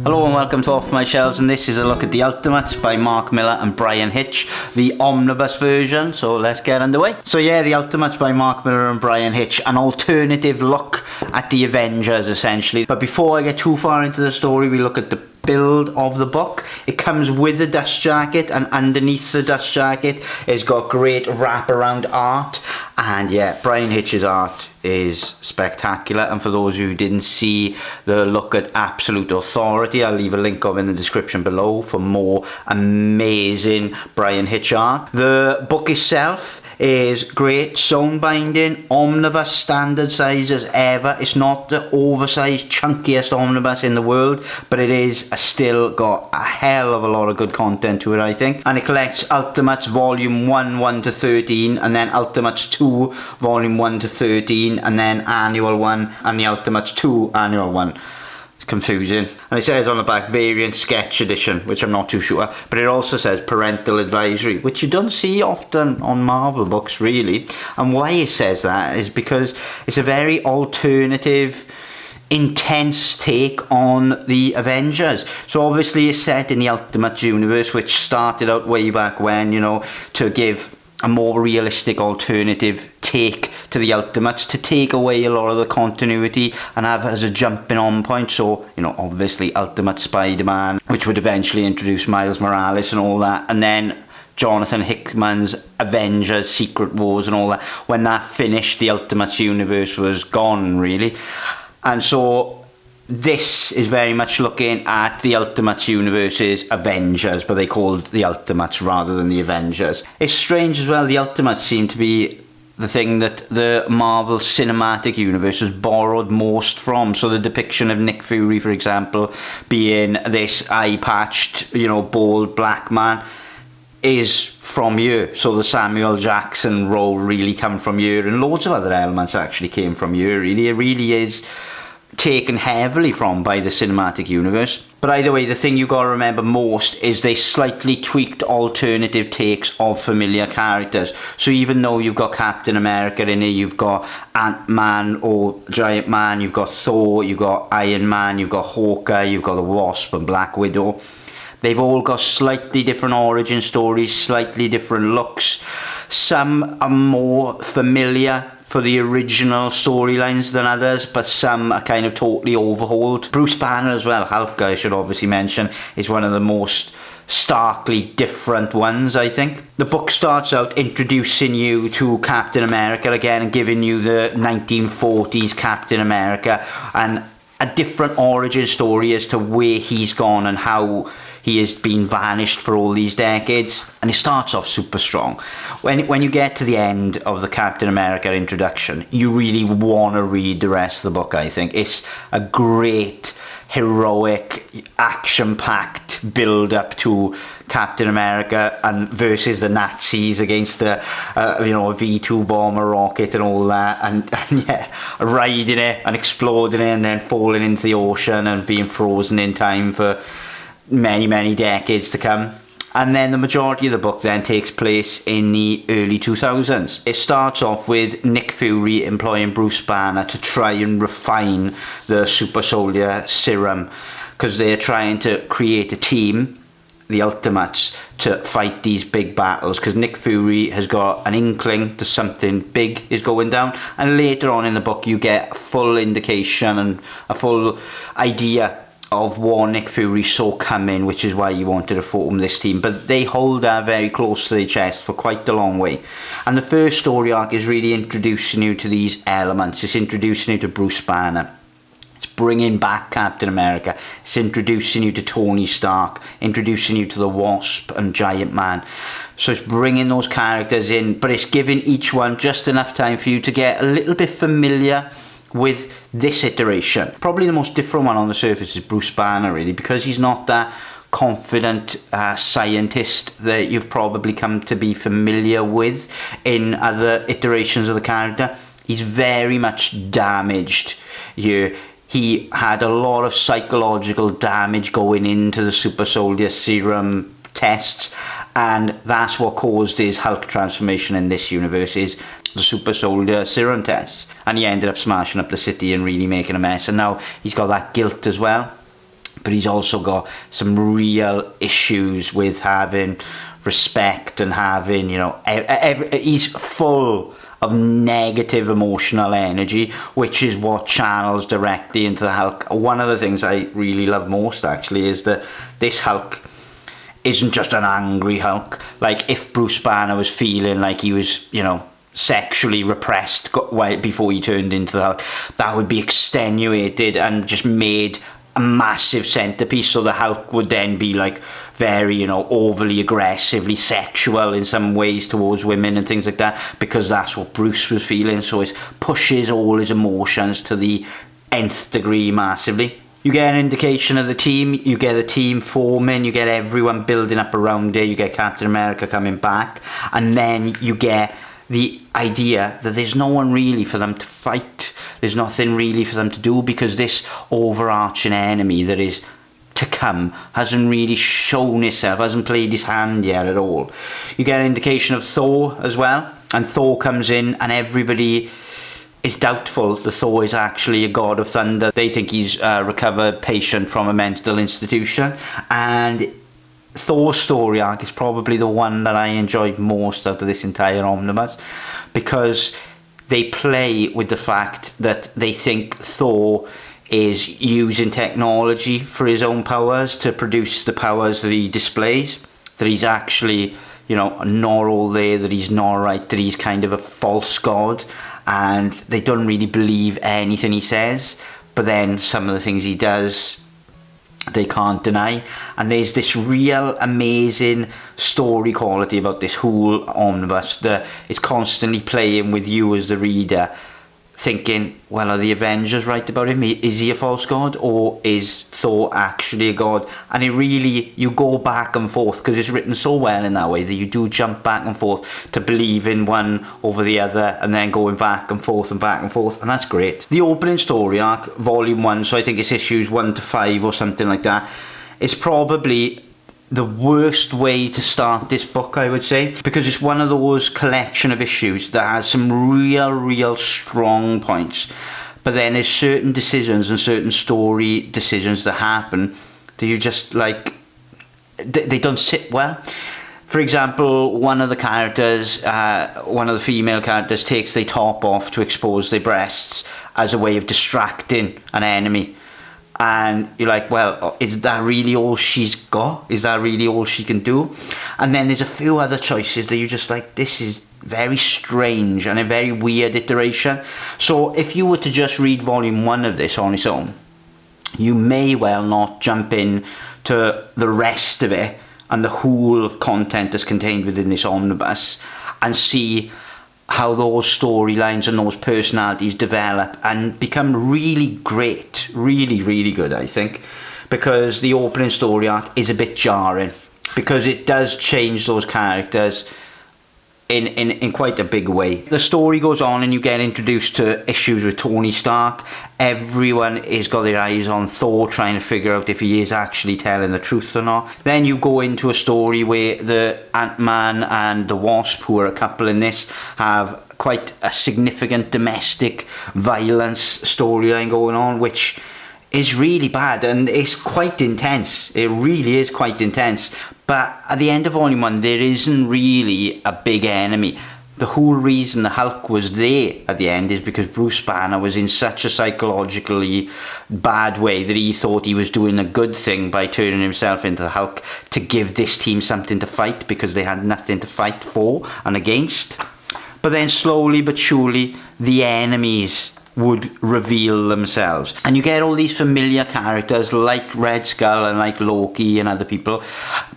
Hello and welcome to Off My Shelves, and this is a look at the Ultimates by Mark Millar and Bryan Hitch, the omnibus version, so let's get underway. So yeah, the Ultimates by Mark Millar and Bryan Hitch, an alternative look at the Avengers essentially. But before I get too far into the story, we look at the build of the book. It comes with a dust jacket, and underneath the dust jacket it's got great wraparound art, and yeah, Bryan Hitch's art is spectacular. And for those who didn't see the look at Absolute Authority, I'll leave a link of in the description below for more amazing Bryan Hitch art. The book itself is great, sewn binding, omnibus standard size as ever. It's not the oversized chunkiest omnibus in the world, but it is still got a hell of a lot of good content to it, I think. And it collects Ultimates Volume 1, 1 to 13, and then Ultimates 2, Volume 1 to 13, and then Annual 1, and the Ultimates 2 Annual 1. Confusing. And it says on the back variant sketch edition, which I'm not too sure, but it also says parental advisory, which you don't see often on Marvel books really. And why it says that is because it's a very alternative, intense take on the Avengers. So obviously it's set in the Ultimates universe, which started out way back when, you know, to give a more realistic alternative take to the Ultimates, to take away a lot of the continuity and have as a jumping on point. So, you know, obviously Ultimate Spider-Man, which would eventually introduce Miles Morales and all that, and then Jonathan Hickman's Avengers, Secret Wars and all that. When that finished, the Ultimates universe was gone really. And so this is very much looking at the Ultimates universe's Avengers, but they called the Ultimates rather than the Avengers. It's strange as well, the Ultimates seem to be the thing that the Marvel Cinematic Universe has borrowed most from. So the depiction of Nick Fury, for example, being this eye-patched, you know, bald black man is from here. So the Samuel Jackson role really come from here, and loads of other elements actually came from here. Really, it really is taken heavily from by the cinematic universe. But either way, the thing you gotta remember most is they slightly tweaked alternative takes of familiar characters. So even though you've got Captain America in it, you've got Ant-Man or Giant Man, you've got Thor, you've got Iron Man, you've got Hawkeye, you've got the Wasp and Black Widow, they've all got slightly different origin stories, slightly different looks. Some are more familiar for the original storylines than others, but some are kind of totally overhauled. Bruce Banner as well, Hulk, I should obviously mention, is one of the most starkly different ones, I think. The book starts out introducing you to Captain America again and giving you the 1940s Captain America and a different origin story as to where he's gone and how he has been vanished for all these decades. And it starts off super strong. When you get to the end of the Captain America introduction, you really want to read the rest of the book, I think. It's a great, heroic, action-packed build-up to Captain America and versus the Nazis against the, you know, a V2 bomber rocket and all that. And yeah, riding it and exploding it and then falling into the ocean and being frozen in time for many decades to come. And then the majority of the book then takes place in the early 2000s. It starts off with Nick Fury employing Bruce Banner to try and refine the super soldier serum, because they're trying to create a team, the Ultimates, to fight these big battles, because Nick Fury has got an inkling that something big is going down. And later on in the book you get a full indication and a full idea of what Nick Fury saw coming, which is why he wanted to form this team. But they hold that very close to their chest for quite a long way. And the first story arc is really introducing you to these elements. It's introducing you to Bruce Banner. It's bringing back Captain America. It's introducing you to Tony Stark, introducing you to the Wasp and Giant Man. So it's bringing those characters in, but it's giving each one just enough time for you to get a little bit familiar with this iteration. Probably the most different one on the surface is Bruce Banner, really, because he's not that confident scientist that you've probably come to be familiar with in other iterations of the character. He's very much damaged here. He had a lot of psychological damage going into the super soldier serum tests, and that's what caused his Hulk transformation in this universe, is the super soldier serum tests. And he ended up smashing up the city and really making a mess, and now he's got that guilt as well. but he's also got some real issues with having respect and having, you know, he's full of negative emotional energy, which is what channels directly into the Hulk. One of the things I really love most, actually, is that this Hulk isn't just an angry Hulk. Like, if Bruce Banner was feeling like he was, you know, sexually repressed before he turned into the Hulk, that would be extenuated and just made a massive centerpiece. So the Hulk would then be like very, you know, overly aggressively sexual in some ways towards women and things like that, because that's what Bruce was feeling. So it pushes all his emotions to the nth degree massively. You get an indication of the team, you get a team forming, you get everyone building up around it, you get Captain America coming back, and then you get the idea that there's no one really for them to fight. There's nothing really for them to do, because this overarching enemy that is to come hasn't really shown itself, hasn't played his hand yet at all. You get an indication of Thor as well, and Thor comes in and everybody is doubtful that Thor is actually a god of thunder. They think he's a recovered patient from a mental institution, and Thor's story arc is probably the one that I enjoyed most out of this entire omnibus, because they play with the fact that they think Thor is using technology for his own powers to produce the powers that he displays, that he's actually, you know, not all there, that he's not right, that he's kind of a false god, and they don't really believe anything he says. But then some of the things he does, they can't deny. And there's this real amazing story quality about this whole omnibus that is constantly playing with you as the reader, thinking, well, are the Avengers right about him? Is he a false god, or is Thor actually a god? And it really, you go back and forth, because it's written so well in that way that you do jump back and forth to believe in one over the other, and then going back and forth and back and forth, and that's great. The opening story arc, volume 1, so I think it's issues 1 to 5 or something like that, is probably the worst way to start this book, I would say, because it's one of those collection of issues that has some real strong points, but then there's certain decisions and certain story decisions that happen that you just like, they don't sit well. For example, one of the characters, one of the female characters, takes their top off to expose their breasts as a way of distracting an enemy. And you're like, well, is that really all she's got? Is that really all she can do? And then there's a few other choices that you're just like, this is very strange and a very weird iteration. So if you were to just read volume 1 of this on its own, you may well not jump in to the rest of it and the whole content that's contained within this omnibus and see how those storylines and those personalities develop and become really great, really good, I think, because the opening story arc is a bit jarring, because it does change those characters in quite a big way. The story goes on and you get introduced to issues with Tony Stark. Everyone has got their eyes on Thor, trying to figure out if he is actually telling the truth or not. Then you go into a story where the Ant-Man and the Wasp, who are a couple in this, have quite a significant domestic violence storyline going on, which is really bad and it's quite intense. It really is quite intense. But at the end of volume 1, there isn't really a big enemy. The whole reason the Hulk was there at the end is because Bruce Banner was in such a psychologically bad way that he thought he was doing a good thing by turning himself into the Hulk to give this team something to fight, because they had nothing to fight for and against. But then slowly but surely, the enemies would reveal themselves. And you get all these familiar characters like Red Skull and like Loki and other people,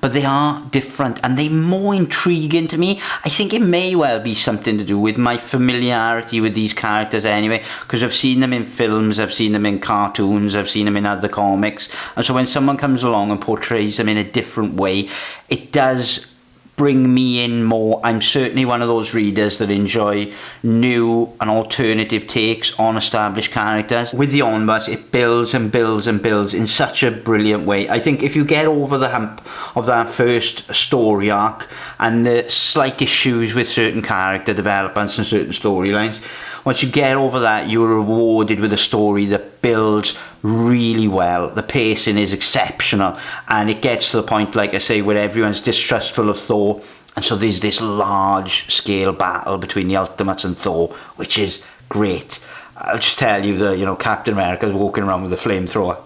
but they are different and they're more intriguing to me. I think it may well be something to do with my familiarity with these characters anyway, because I've seen them in films, I've seen them in cartoons, I've seen them in other comics, and so when someone comes along and portrays them in a different way, it does bring me in more. I'm certainly one of those readers that enjoy new and alternative takes on established characters. With the omnibus, it builds and builds and builds in such a brilliant way. I think if you get over the hump of that first story arc and the slight issues with certain character developments and certain storylines, once you get over that, you're rewarded with a story that builds really well. The pacing is exceptional, and it gets to the point, like I say, where everyone's distrustful of Thor, and so there's this large scale battle between the Ultimates and Thor, which is great. I'll just tell you that, you know, Captain America's walking around with a flamethrower.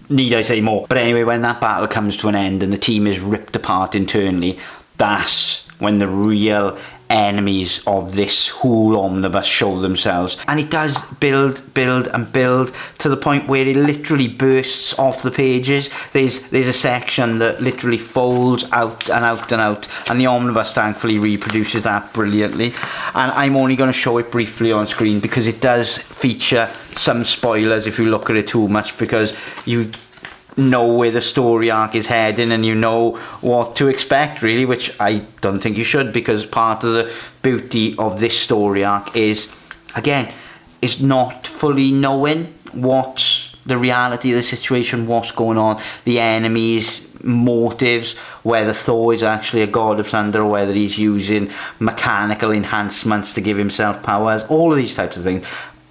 Need I say more? But anyway, when that battle comes to an end and the team is ripped apart internally, that's when the real enemies of this whole omnibus show themselves. And it does build and build to the point where it literally bursts off the pages. There's a section that literally folds out and out and out, and the omnibus thankfully reproduces that brilliantly. And I'm only going to show it briefly on screen because it does feature some spoilers if you look at it too much, because you know where the story arc is heading and you know what to expect, really, which I don't think you should, because part of the beauty of this story arc is, again, is not fully knowing what's the reality of the situation, what's going on, the enemies' motives, whether Thor is actually a god of thunder or whether he's using mechanical enhancements to give himself powers. All of these types of things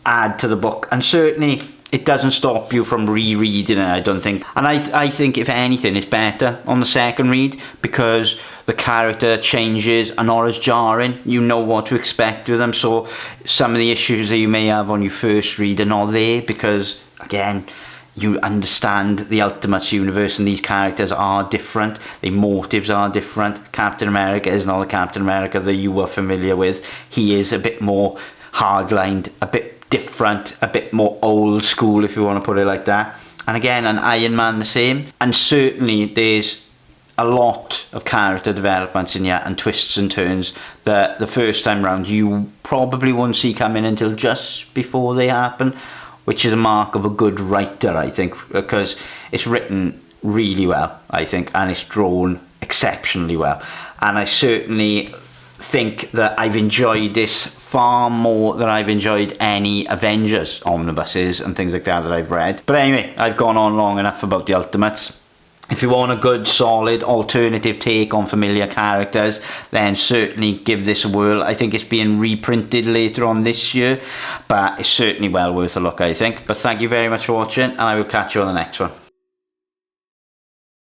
add to the book, and certainly it doesn't stop you from rereading it, I don't think. And I think, if anything, it's better on the second read, because the character changes are not as jarring. You know what to expect with them, so some of the issues that you may have on your first read are not there, because, again, you understand the Ultimates universe and these characters are different. Their motives are different. Captain America is not the Captain America that you were familiar with. He is a bit more hardlined, a bit different, a bit more old school, if you want to put it like that. And again, an Iron Man the same. And certainly there's a lot of character developments in here and twists and turns that the first time round you probably won't see coming until just before they happen, which is a mark of a good writer, I think, because it's written really well, I think, and it's drawn exceptionally well. And I certainly think that I've enjoyed this far more than I've enjoyed any Avengers omnibuses and things like that I've read. But anyway, I've gone on long enough about the Ultimates. If you want a good, solid, alternative take on familiar characters, then certainly give this a whirl. I think it's being reprinted later on this year, but it's certainly well worth a look, I think. But thank you very much for watching, and I will catch you on the next one.